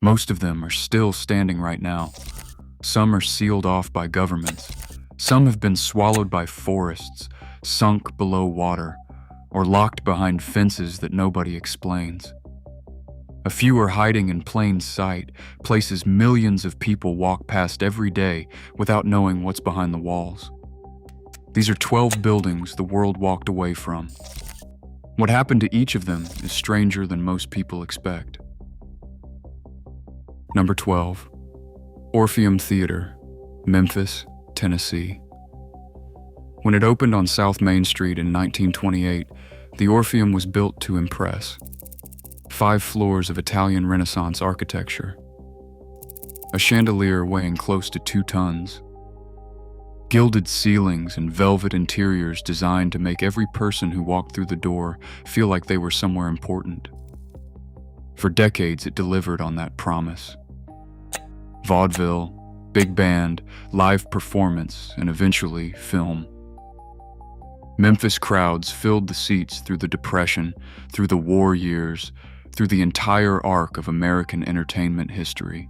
Most of them are still standing right now. Some are sealed off by governments. Some have been swallowed by forests, sunk below water, or locked behind fences that nobody explains. A few are hiding in plain sight, places millions of people walk past every day without knowing what's behind the walls. These are 12 buildings the world walked away from. What happened to each of them is stranger than most people expect. Number 12. Orpheum Theatre, Memphis, Tennessee. When it opened on South Main Street in 1928, the Orpheum was built to impress. 5 floors of Italian Renaissance architecture. A chandelier weighing close to 2 tons. Gilded ceilings and velvet interiors designed to make every person who walked through the door feel like they were somewhere important. For decades, it delivered on that promise. Vaudeville, big band, live performance, and eventually film. Memphis crowds filled the seats through the Depression, through the war years, through the entire arc of American entertainment history.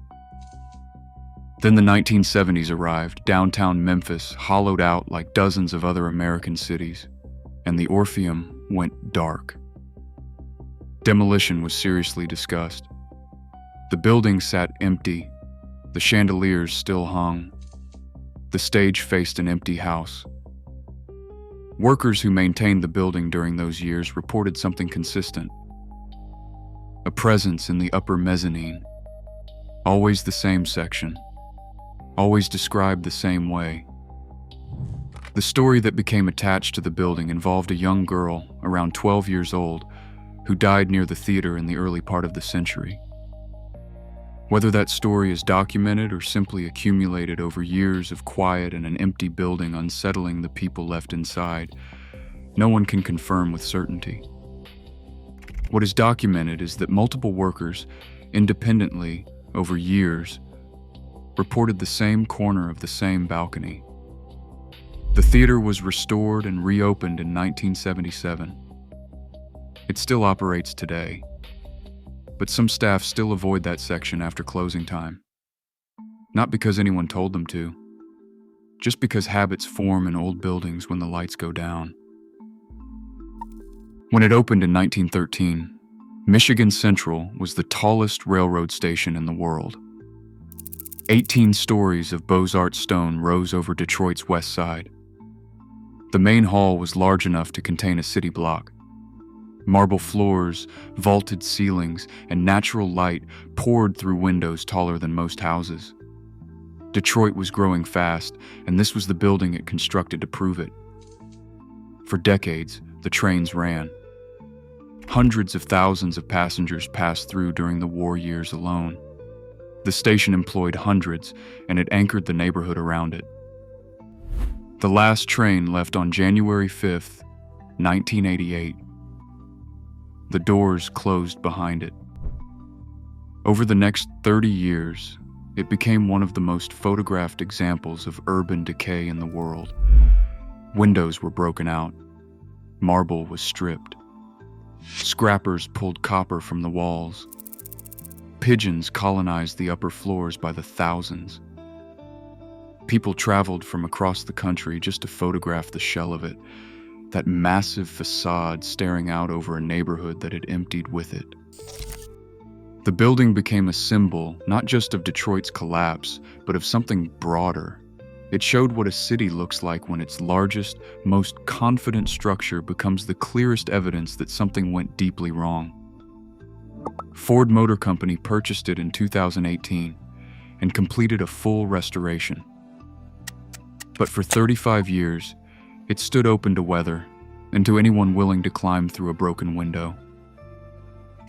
Then the 1970s arrived, downtown Memphis hollowed out like dozens of other American cities, and the Orpheum went dark. Demolition was seriously discussed. The building sat empty. The chandeliers still hung. The stage faced an empty house. Workers who maintained the building during those years reported something consistent. A presence in the upper mezzanine. Always the same section. Always described the same way. The story that became attached to the building involved a young girl, around 12 years old, who died near the theater in the early part of the century. Whether that story is documented or simply accumulated over years of quiet in an empty building unsettling the people left inside, no one can confirm with certainty. What is documented is that multiple workers, independently, over years, reported the same corner of the same balcony. The theater was restored and reopened in 1977. It still operates today, but some staff still avoid that section after closing time. Not because anyone told them to, just because habits form in old buildings when the lights go down. When it opened in 1913, Michigan Central was the tallest railroad station in the world. 18 stories of Beaux-Arts stone rose over Detroit's west side. The main hall was large enough to contain a city block. Marble floors, vaulted ceilings, and natural light poured through windows taller than most houses. Detroit was growing fast, and this was the building it constructed to prove it. For decades, the trains ran. Hundreds of thousands of passengers passed through during the war years alone. The station employed hundreds, and it anchored the neighborhood around it. The last train left on January 5th, 1988. The doors closed behind it. Over the next 30 years, it became one of the most photographed examples of urban decay in the world. Windows were broken out. Marble was stripped. Scrappers pulled copper from the walls. Pigeons colonized the upper floors by the thousands. People traveled from across the country just to photograph the shell of it, that massive facade staring out over a neighborhood that had emptied with it. The building became a symbol not just of Detroit's collapse, but of something broader. It showed what a city looks like when its largest, most confident structure becomes the clearest evidence that something went deeply wrong. Ford Motor Company purchased it in 2018 and completed a full restoration. But for 35 years, it stood open to weather and to anyone willing to climb through a broken window.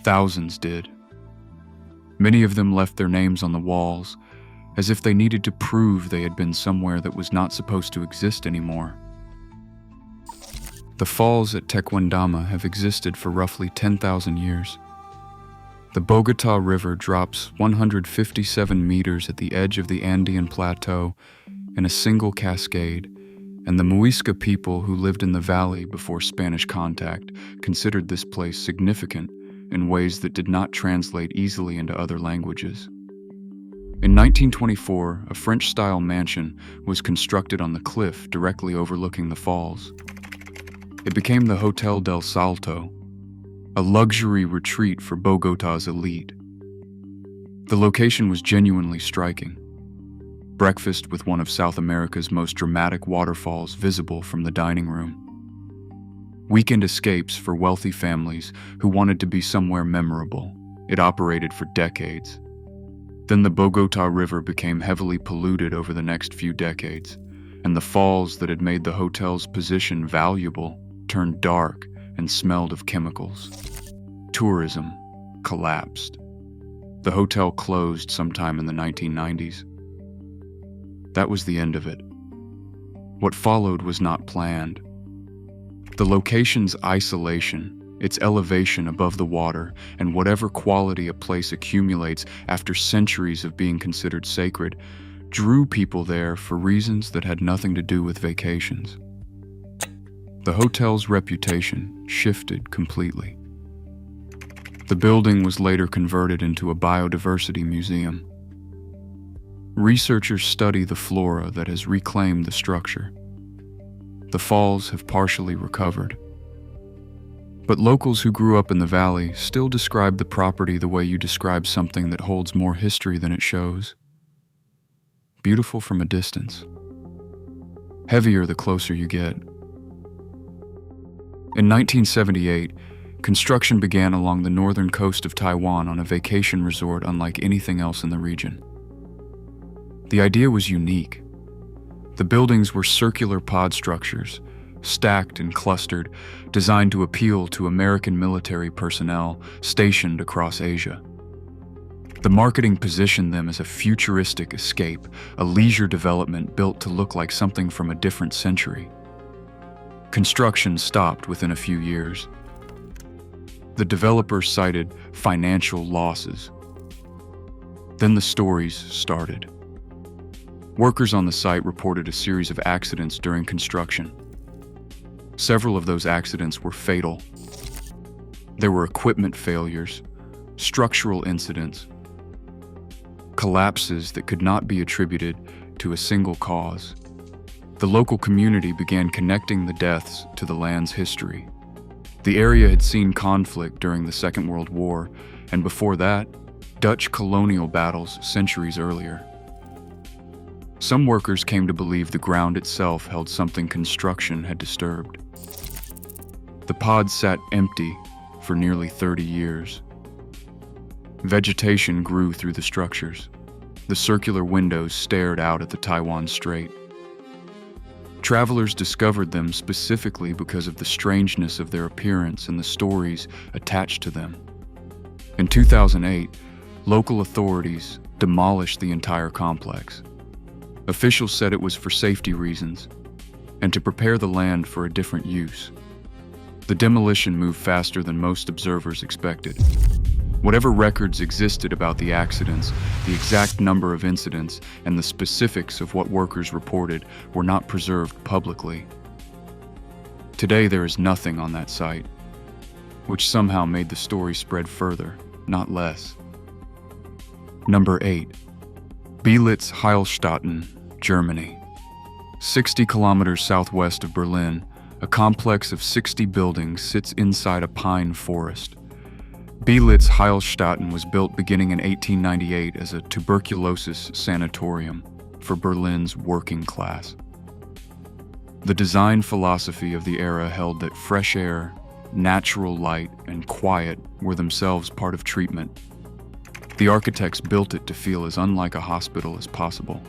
Thousands did. Many of them left their names on the walls, as if they needed to prove they had been somewhere that was not supposed to exist anymore. The falls at Tequendama have existed for roughly 10,000 years. The Bogota River drops 157 meters at the edge of the Andean Plateau in a single cascade, and the Muisca people who lived in the valley before Spanish contact considered this place significant in ways that did not translate easily into other languages. In 1924, a French-style mansion was constructed on the cliff directly overlooking the falls. It became the Hotel del Salto, a luxury retreat for Bogotá's elite. The location was genuinely striking. Breakfast with one of South America's most dramatic waterfalls visible from the dining room. Weekend escapes for wealthy families who wanted to be somewhere memorable. It operated for decades. Then the Bogotá River became heavily polluted over the next few decades, and the falls that had made the hotel's position valuable turned dark and smelled of chemicals. Tourism collapsed. The hotel closed sometime in the 1990s. That was the end of it. What followed was not planned. The location's isolation, its elevation above the water, and whatever quality a place accumulates after centuries of being considered sacred, drew people there for reasons that had nothing to do with vacations. The hotel's reputation shifted completely. The building was later converted into a biodiversity museum. Researchers study the flora that has reclaimed the structure. The falls have partially recovered. But locals who grew up in the valley still describe the property the way you describe something that holds more history than it shows. Beautiful from a distance. Heavier the closer you get. In 1978, construction began along the northern coast of Taiwan on a vacation resort unlike anything else in the region. The idea was unique. The buildings were circular pod structures, stacked and clustered, designed to appeal to American military personnel stationed across Asia. The marketing positioned them as a futuristic escape, a leisure development built to look like something from a different century. Construction stopped within a few years. The developers cited financial losses. Then the stories started. Workers on the site reported a series of accidents during construction. Several of those accidents were fatal. There were equipment failures, structural incidents, collapses that could not be attributed to a single cause. The local community began connecting the deaths to the land's history. The area had seen conflict during the Second World War, and before that, Dutch colonial battles centuries earlier. Some workers came to believe the ground itself held something construction had disturbed. The pod sat empty for nearly 30 years. Vegetation grew through the structures. The circular windows stared out at the Taiwan Strait. Travelers discovered them specifically because of the strangeness of their appearance and the stories attached to them. In 2008, local authorities demolished the entire complex. Officials said it was for safety reasons and to prepare the land for a different use. The demolition moved faster than most observers expected. Whatever records existed about the accidents, the exact number of incidents, and the specifics of what workers reported were not preserved publicly. Today there is nothing on that site, which somehow made the story spread further, not less. Number 8. Beelitz-Heilstätten, Germany. 60 kilometers southwest of Berlin, a complex of 60 buildings sits inside a pine forest. Beelitz-Heilstätten was built beginning in 1898 as a tuberculosis sanatorium for Berlin's working class. The design philosophy of the era held that fresh air, natural light, and quiet were themselves part of treatment. The architects built it to feel as unlike a hospital as possible.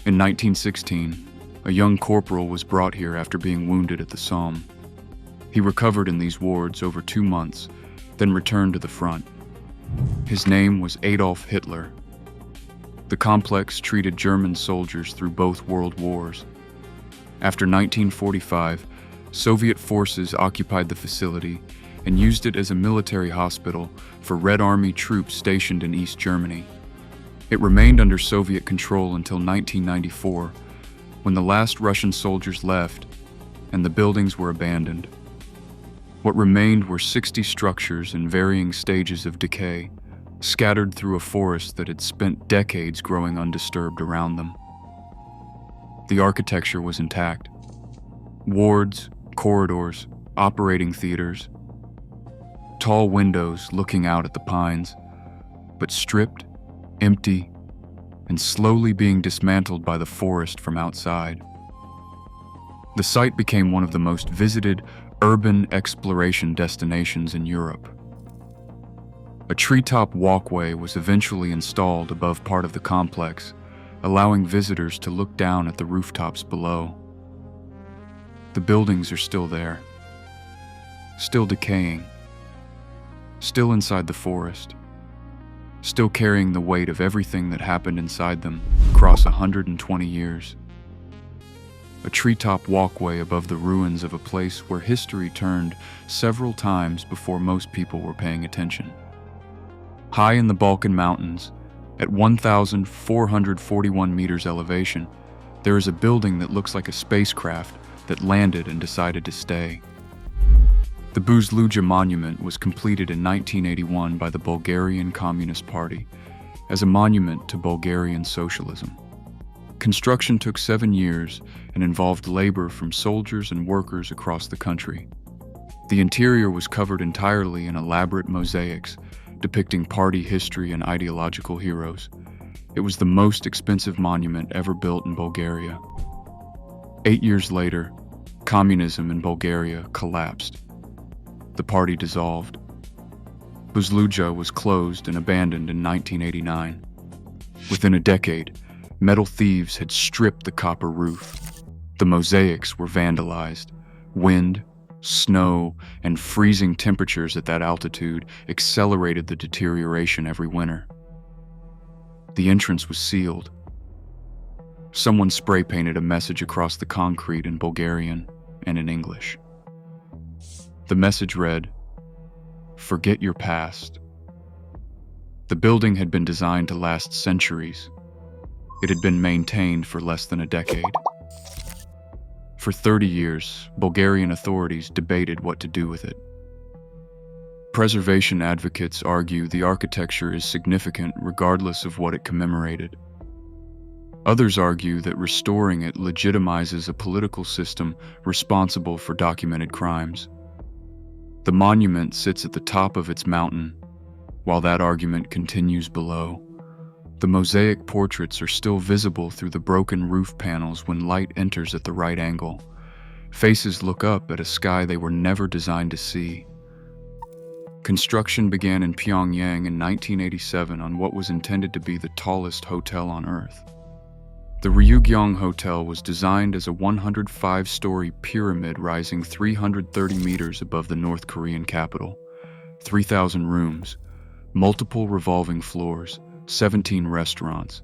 In 1916, a young corporal was brought here after being wounded at the Somme. He recovered in these wards over 2 months, then returned to the front. His name was Adolf Hitler. The complex treated German soldiers through both world wars. After 1945, Soviet forces occupied the facility and used it as a military hospital for Red Army troops stationed in East Germany. It remained under Soviet control until 1994, when the last Russian soldiers left and the buildings were abandoned. What remained were 60 structures in varying stages of decay, scattered through a forest that had spent decades growing undisturbed around them. The architecture was intact. Wards, corridors, operating theaters, tall windows looking out at the pines, but stripped, empty, and slowly being dismantled by the forest from outside. The site became one of the most visited urban exploration destinations in Europe. A treetop walkway was eventually installed above part of the complex, allowing visitors to look down at the rooftops below. The buildings are still there, still decaying, still inside the forest, still carrying the weight of everything that happened inside them across 120 years. A treetop walkway above the ruins of a place where history turned several times before most people were paying attention. High in the Balkan Mountains, at 1,441 meters elevation, there is a building that looks like a spacecraft that landed and decided to stay. The Buzludzha Monument was completed in 1981 by the Bulgarian Communist Party as a monument to Bulgarian socialism. Construction took 7 years and involved labor from soldiers and workers across the country. The interior was covered entirely in elaborate mosaics depicting party history and ideological heroes. It was the most expensive monument ever built in Bulgaria. 8 years later, communism in Bulgaria collapsed. The party dissolved. Buzludzha was closed and abandoned in 1989. Within a decade, metal thieves had stripped the copper roof. The mosaics were vandalized. Wind, snow, and freezing temperatures at that altitude accelerated the deterioration every winter. The entrance was sealed. Someone spray-painted a message across the concrete in Bulgarian and in English. The message read, "Forget your past." The building had been designed to last centuries. It had been maintained for less than a decade. For 30 years, Bulgarian authorities debated what to do with it. Preservation advocates argue the architecture is significant regardless of what it commemorated. Others argue that restoring it legitimizes a political system responsible for documented crimes. The monument sits at the top of its mountain, while that argument continues below. The mosaic portraits are still visible through the broken roof panels when light enters at the right angle. Faces look up at a sky they were never designed to see. Construction began in Pyongyang in 1987 on what was intended to be the tallest hotel on Earth. The Ryugyong Hotel was designed as a 105-story pyramid rising 330 meters above the North Korean capital. 3,000 rooms, multiple revolving floors, 17 restaurants,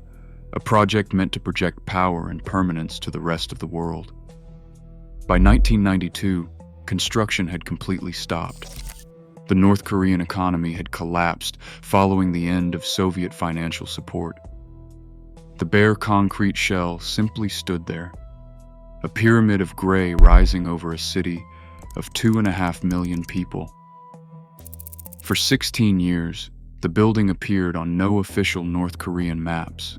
a project meant to project power and permanence to the rest of the world. By 1992, construction had completely stopped. The North Korean economy had collapsed following the end of Soviet financial support. The bare concrete shell simply stood there, a pyramid of gray rising over a city of 2.5 million people. For 16 years, the building appeared on no official North Korean maps.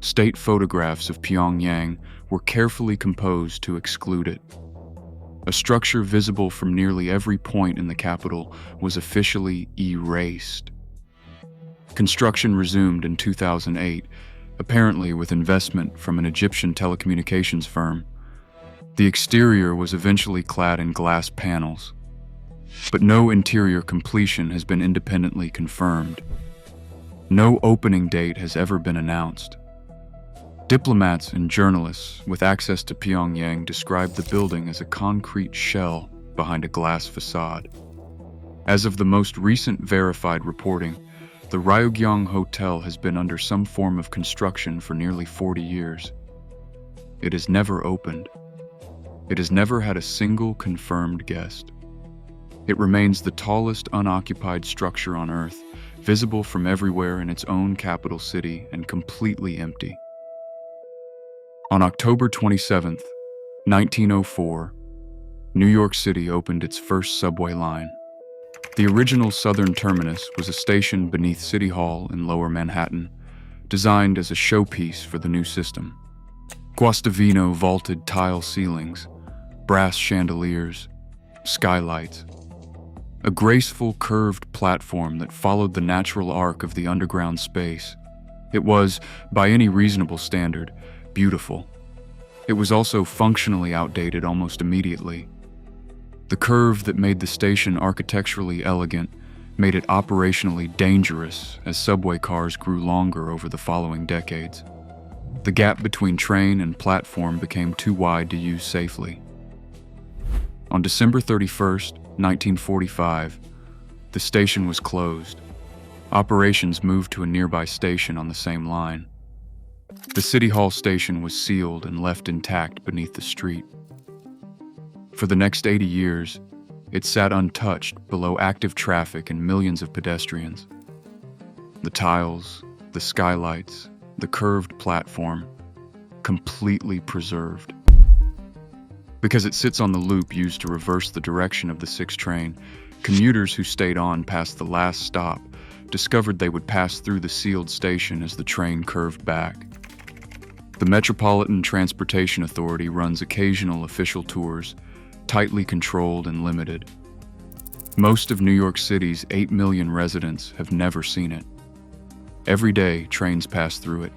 State photographs of Pyongyang were carefully composed to exclude it. A structure visible from nearly every point in the capital was officially erased. Construction resumed in 2008, apparently with investment from an Egyptian telecommunications firm. The exterior was eventually clad in glass panels, but no interior completion has been independently confirmed. No opening date has ever been announced. Diplomats and journalists with access to Pyongyang described the building as a concrete shell behind a glass facade. As of the most recent verified reporting, the Ryugyong Hotel has been under some form of construction for nearly 40 years. It has never opened. It has never had a single confirmed guest. It remains the tallest unoccupied structure on Earth, visible from everywhere in its own capital city and completely empty. On October 27, 1904, New York City opened its first subway line. The original southern terminus was a station beneath City Hall in Lower Manhattan, designed as a showpiece for the new system. Guastavino vaulted tile ceilings, brass chandeliers, skylights. A graceful, curved platform that followed the natural arc of the underground space. It was, by any reasonable standard, beautiful. It was also functionally outdated almost immediately. The curve that made the station architecturally elegant made it operationally dangerous as subway cars grew longer over the following decades. The gap between train and platform became too wide to use safely. On December 31st, 1945, the station was closed. Operations moved to a nearby station on the same line. The City Hall station was sealed and left intact beneath the street. For the next 80 years, it sat untouched below active traffic and millions of pedestrians. The tiles, the skylights, the curved platform, completely preserved. Because it sits on the loop used to reverse the direction of the 6 train, commuters who stayed on past the last stop discovered they would pass through the sealed station as the train curved back. The Metropolitan Transportation Authority runs occasional official tours, tightly controlled and limited. Most of New York City's 8 million residents have never seen it. Every day, trains pass through it.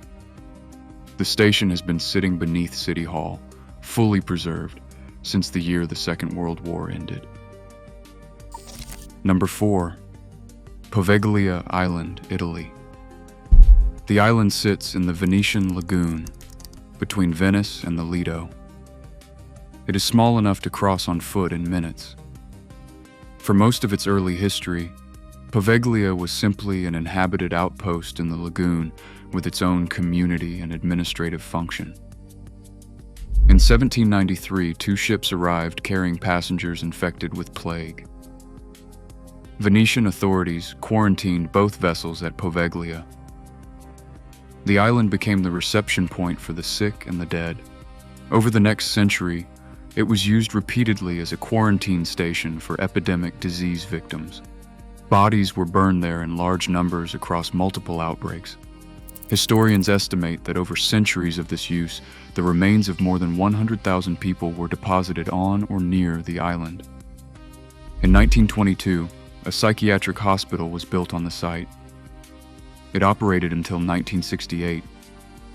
The station has been sitting beneath City Hall, fully preserved, since the year the Second World War ended. Number 4. Poveglia Island, Italy. The island sits in the Venetian lagoon, between Venice and the Lido. It is small enough to cross on foot in minutes. For most of its early history, Poveglia was simply an inhabited outpost in the lagoon with its own community and administrative function. In 1793, 2 ships arrived carrying passengers infected with plague. Venetian authorities quarantined both vessels at Poveglia. The island became the reception point for the sick and the dead. Over the next century, it was used repeatedly as a quarantine station for epidemic disease victims. Bodies were burned there in large numbers across multiple outbreaks. Historians estimate that over centuries of this use, the remains of more than 100,000 people were deposited on or near the island. In 1922, a psychiatric hospital was built on the site. It operated until 1968,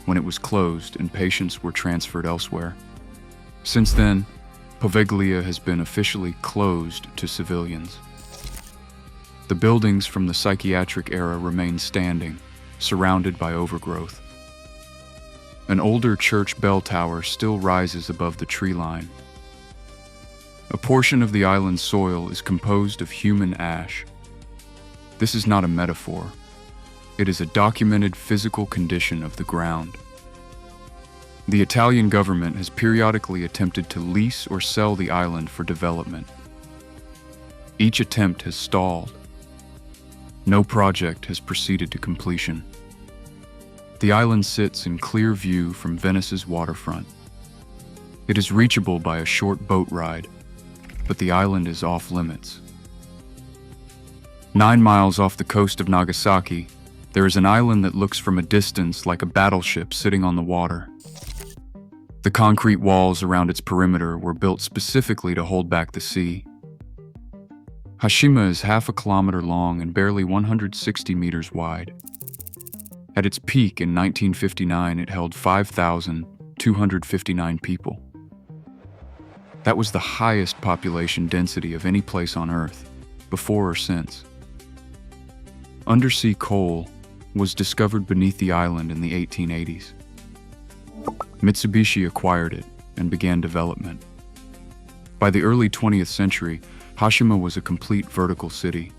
when it was closed and patients were transferred elsewhere. Since then, Poveglia has been officially closed to civilians. The buildings from the psychiatric era remain standing, surrounded by overgrowth. An older church bell tower still rises above the tree line. A portion of the island's soil is composed of human ash. This is not a metaphor. It is a documented physical condition of the ground. The Italian government has periodically attempted to lease or sell the island for development. Each attempt has stalled. No project has proceeded to completion. The island sits in clear view from Venice's waterfront. It is reachable by a short boat ride, but the island is off limits. 9 miles off the coast of Nagasaki, there is an island that looks from a distance like a battleship sitting on the water. The concrete walls around its perimeter were built specifically to hold back the sea. Hashima is half a kilometer long and barely 160 meters wide. At its peak in 1959, it held 5,259 people. That was the highest population density of any place on Earth, before or since. Undersea coal was discovered beneath the island in the 1880s. Mitsubishi acquired it and began development. By the early 20th century, Hashima was a complete vertical city.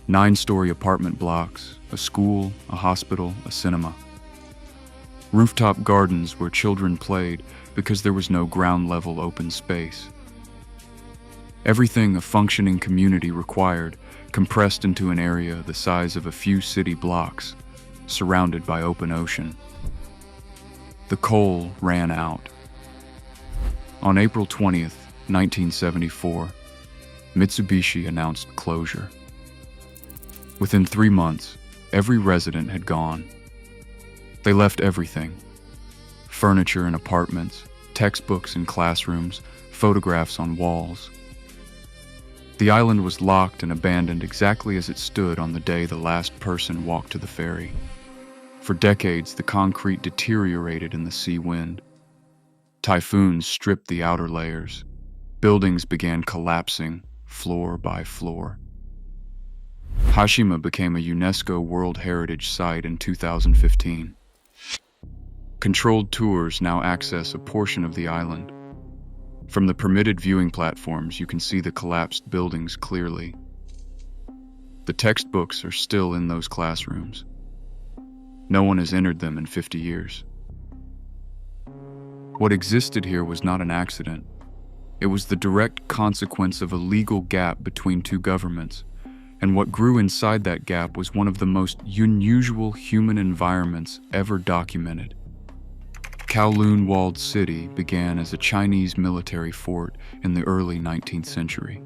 9-story apartment blocks, a school, a hospital, a cinema. Rooftop gardens where children played because there was no ground-level open space. Everything a functioning community required compressed into an area the size of a few city blocks, surrounded by open ocean. The coal ran out. On April 20th, 1974, Mitsubishi announced closure. Within 3 months, every resident had gone. They left everything: furniture in apartments, textbooks in classrooms, photographs on walls. The island was locked and abandoned exactly as it stood on the day the last person walked to the ferry. For decades, the concrete deteriorated in the sea wind. Typhoons stripped the outer layers. Buildings began collapsing, floor by floor. Hashima became a UNESCO World Heritage Site in 2015. Controlled tours now access a portion of the island. From the permitted viewing platforms, you can see the collapsed buildings clearly. The textbooks are still in those classrooms. No one has entered them in 50 years. What existed here was not an accident. It was the direct consequence of a legal gap between two governments, and what grew inside that gap was one of the most unusual human environments ever documented. Kowloon Walled City began as a Chinese military fort in the early 19th century.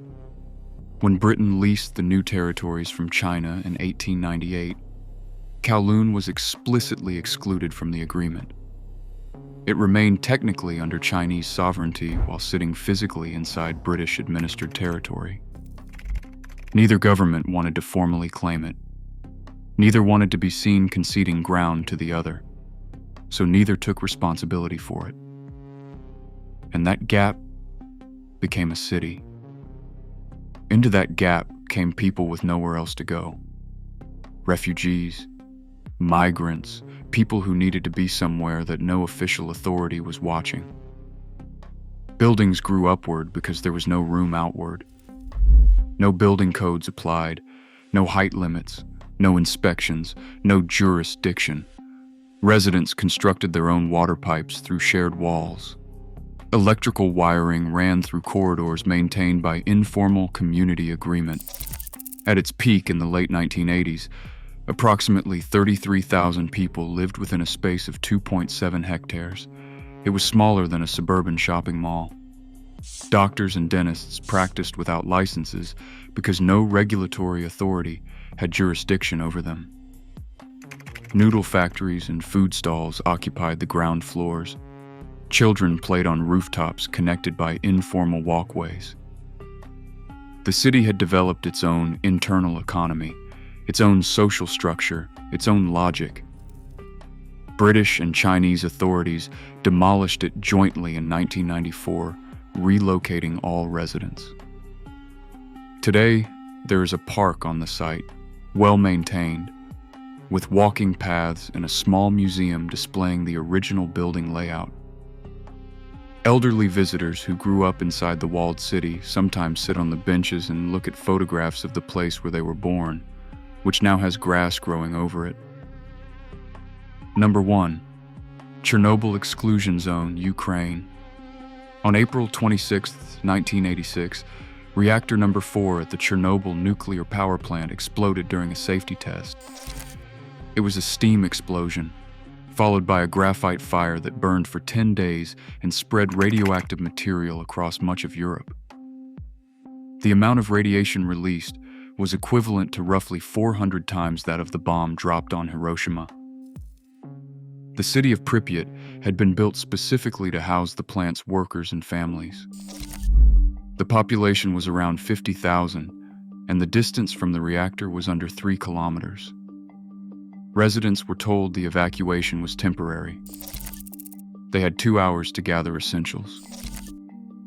When Britain leased the new territories from China in 1898, Kowloon was explicitly excluded from the agreement. It remained technically under Chinese sovereignty while sitting physically inside British-administered territory. Neither government wanted to formally claim it. Neither wanted to be seen conceding ground to the other, so neither took responsibility for it. And that gap became a city. Into that gap came people with nowhere else to go. Refugees, migrants, people who needed to be somewhere that no official authority was watching. Buildings grew upward because there was no room outward. No building codes applied, no height limits, no inspections, no jurisdiction. Residents constructed their own water pipes through shared walls. Electrical wiring ran through corridors maintained by informal community agreement. At its peak in the late 1980s, approximately 33,000 people lived within a space of 2.7 hectares. It was smaller than a suburban shopping mall. Doctors and dentists practiced without licenses because no regulatory authority had jurisdiction over them. Noodle factories and food stalls occupied the ground floors. Children played on rooftops connected by informal walkways. The city had developed its own internal economy, its own social structure, its own logic. British and Chinese authorities demolished it jointly in 1994, relocating all residents. Today, there is a park on the site, well maintained, with walking paths and a small museum displaying the original building layout. Elderly visitors who grew up inside the walled city sometimes sit on the benches and look at photographs of the place where they were born, which now has grass growing over it. Number 1. Chernobyl Exclusion Zone, Ukraine. On April 26, 1986, reactor number 4 at the Chernobyl nuclear power plant exploded during a safety test. It was a steam explosion, followed by a graphite fire that burned for 10 days and spread radioactive material across much of Europe. The amount of radiation released was equivalent to roughly 400 times that of the bomb dropped on Hiroshima. The city of Pripyat had been built specifically to house the plant's workers and families. The population was around 50,000, and the distance from the reactor was under 3 kilometers. Residents were told the evacuation was temporary. They had 2 hours to gather essentials.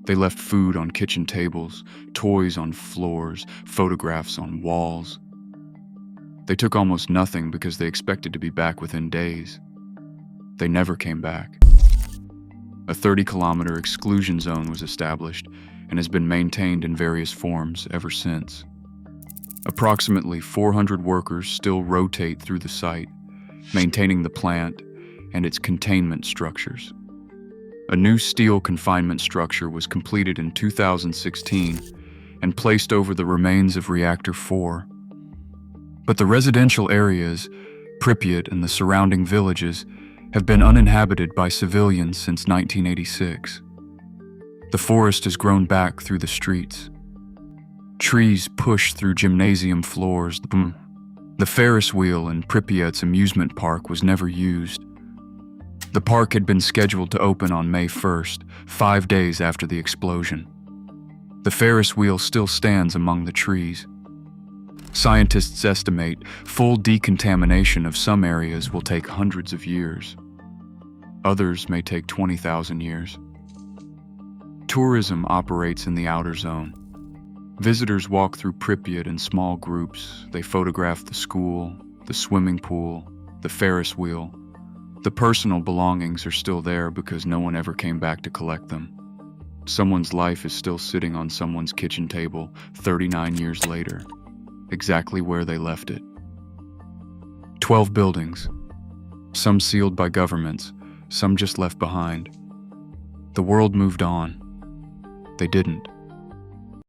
They left food on kitchen tables, toys on floors, photographs on walls. They took almost nothing because they expected to be back within days. They never came back. A 30-kilometer exclusion zone was established and has been maintained in various forms ever since. Approximately 400 workers still rotate through the site, maintaining the plant and its containment structures. A new steel confinement structure was completed in 2016 and placed over the remains of Reactor 4. But the residential areas, Pripyat and the surrounding villages, have been uninhabited by civilians since 1986. The forest has grown back through the streets. Trees push through gymnasium floors. The Ferris wheel in Pripyat's amusement park was never used. The park had been scheduled to open on May 1st, 5 days after the explosion. The Ferris wheel still stands among the trees. Scientists estimate full decontamination of some areas will take hundreds of years. Others may take 20,000 years. Tourism operates in the outer zone. Visitors walk through Pripyat in small groups. They photograph the school, the swimming pool, the Ferris wheel. The personal belongings are still there because no one ever came back to collect them. Someone's life is still sitting on someone's kitchen table 39 years later, exactly where they left it. 12 buildings, some sealed by governments, some just left behind. The world moved on. They didn't.